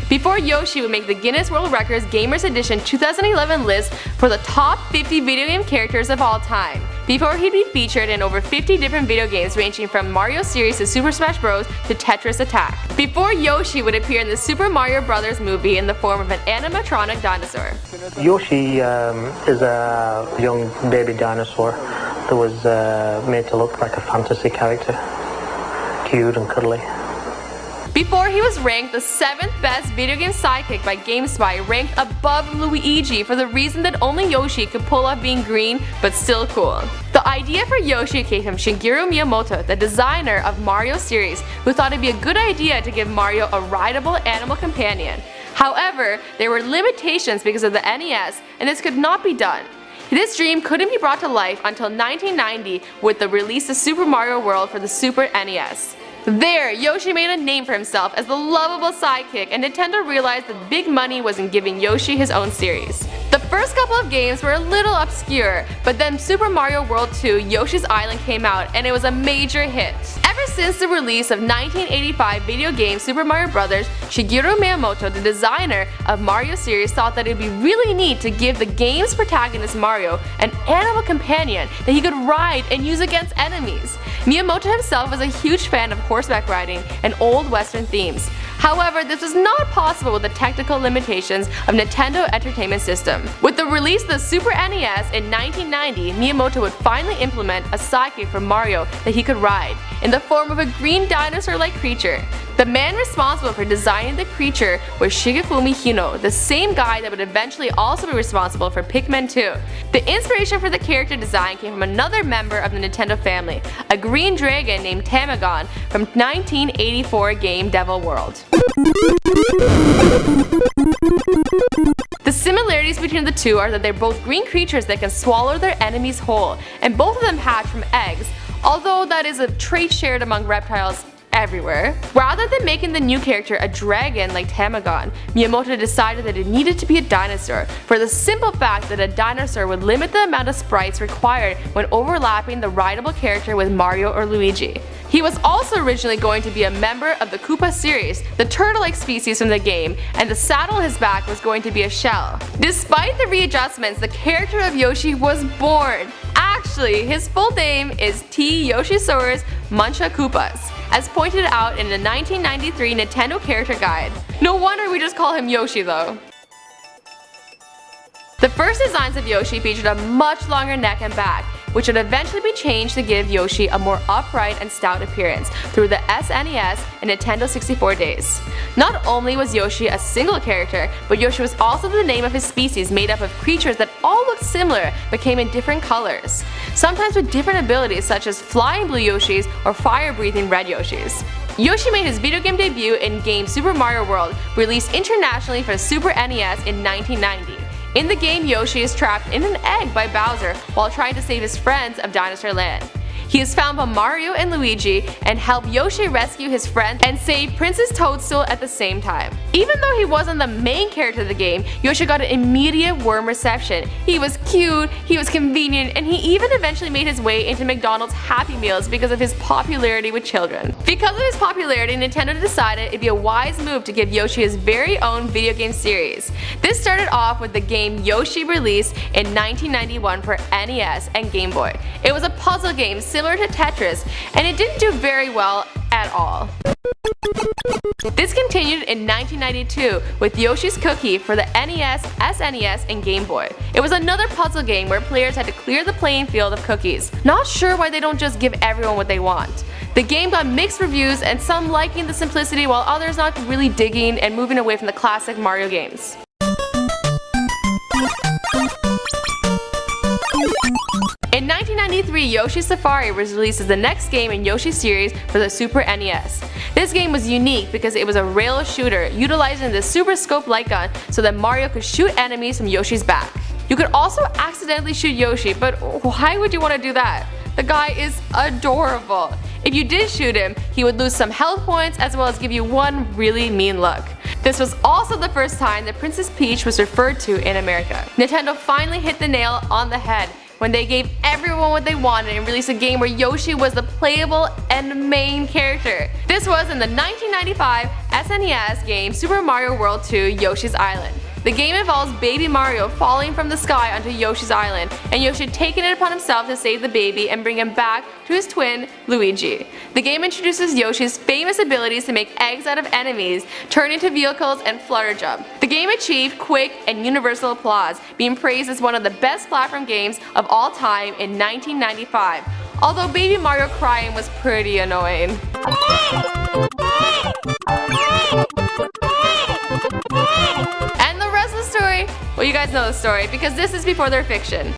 before Yoshi would make the Guinness World Records Gamers Edition 2011 list for the top 50 video game characters of all time, before he'd be featured in over 50 different video games ranging from Mario series to Super Smash Bros. To Tetris Attack, before Yoshi would appear in the Super Mario Bros. Movie in the form of an animatronic dinosaur. Yoshi is a young baby dinosaur that was made to look like a fantasy character, cute and cuddly. Before he was ranked the 7th best video game sidekick by GameSpy, ranked above Luigi for the reason that only Yoshi could pull off being green but still cool. The idea for Yoshi came from Shigeru Miyamoto, the designer of Mario series, who thought it'd be a good idea to give Mario a rideable animal companion. However, there were limitations because of the NES, and this could not be done. This dream couldn't be brought to life until 1990 with the release of Super Mario World for the Super NES. There, Yoshi made a name for himself as the lovable sidekick, and Nintendo realized that big money was in giving Yoshi his own series. The first couple of games were a little obscure, but then Super Mario World 2 Yoshi's Island came out and it was a major hit. Ever since the release of 1985 video game Super Mario Bros., Shigeru Miyamoto, the designer of Mario series, thought that it would be really neat to give the game's protagonist Mario an animal companion that he could ride and use against enemies. Miyamoto himself was a huge fan of horseback riding and old western themes. However, this was not possible with the technical limitations of Nintendo Entertainment System. With the release of the Super NES in 1990, Miyamoto would finally implement a sidekick for Mario that he could ride, in the form of a green dinosaur-like creature. The man responsible for designing the creature was Shigefumi Hino, the same guy that would eventually also be responsible for Pikmin 2. The inspiration for the character design came from another member of the Nintendo family, a green dragon named Tamagon from 1984 game Devil World. The similarities between the two are that they're both green creatures that can swallow their enemies whole, and both of them hatch from eggs, although that is a trait shared among reptiles everywhere. Rather than making the new character a dragon like Tamagon, Miyamoto decided that it needed to be a dinosaur, for the simple fact that a dinosaur would limit the amount of sprites required when overlapping the rideable character with Mario or Luigi. He was also originally going to be a member of the Koopa series, the turtle-like species from the game, and the saddle on his back was going to be a shell. Despite the readjustments, the character of Yoshi was born. Actually, his full name is T. Yoshisaurus Muncha Koopas, as pointed out in the 1993 Nintendo Character Guide. No wonder we just call him Yoshi though. The first designs of Yoshi featured a much longer neck and back, which would eventually be changed to give Yoshi a more upright and stout appearance through the SNES and Nintendo 64 days. Not only was Yoshi a single character, but Yoshi was also the name of his species, made up of creatures that all looked similar but came in different colors, sometimes with different abilities such as flying blue Yoshis or fire-breathing red Yoshis. Yoshi made his video game debut in game Super Mario World, released internationally for Super NES in 1990. In the game, Yoshi is trapped in an egg by Bowser while trying to save his friends of Dinosaur Land. He is found by Mario and Luigi and help Yoshi rescue his friends and save Princess Toadstool at the same time. Even though he wasn't the main character of the game, Yoshi got an immediate warm reception. He was cute, he was convenient, and he even eventually made his way into McDonald's Happy Meals because of his popularity with children. Because of his popularity, Nintendo decided it'd be a wise move to give Yoshi his very own video game series. This started off with the game Yoshi, released in 1991 for NES and Game Boy. It was a puzzle game similar to Tetris, and it didn't do very well at all. This continued in 1992 with Yoshi's Cookie for the NES, SNES, and Game Boy. It was another puzzle game where players had to clear the playing field of cookies. Not sure why they don't just give everyone what they want. The game got mixed reviews, and some liking the simplicity while others not really digging and moving away from the classic Mario games. In 1993, Yoshi's Safari was released as the next game in Yoshi's series for the Super NES. This game was unique because it was a rail shooter, utilizing the Super Scope light gun so that Mario could shoot enemies from Yoshi's back. You could also accidentally shoot Yoshi, but why would you want to do that? The guy is adorable. If you did shoot him, he would lose some health points as well as give you one really mean look. This was also the first time that Princess Peach was referred to in America. Nintendo finally hit the nail on the head when they gave everyone what they wanted and released a game where Yoshi was the playable and main character. This was in the 1995 SNES game Super Mario World 2 Yoshi's Island. The game involves baby Mario falling from the sky onto Yoshi's Island, and Yoshi taking it upon himself to save the baby and bring him back to his twin, Luigi. The game introduces Yoshi's famous abilities to make eggs out of enemies, turn into vehicles, and flutter jump. The game achieved quick and universal applause, being praised as one of the best platform games of all time in 1995, although baby Mario crying was pretty annoying. And the rest of the story? Well, you guys know the story because this is before their fiction.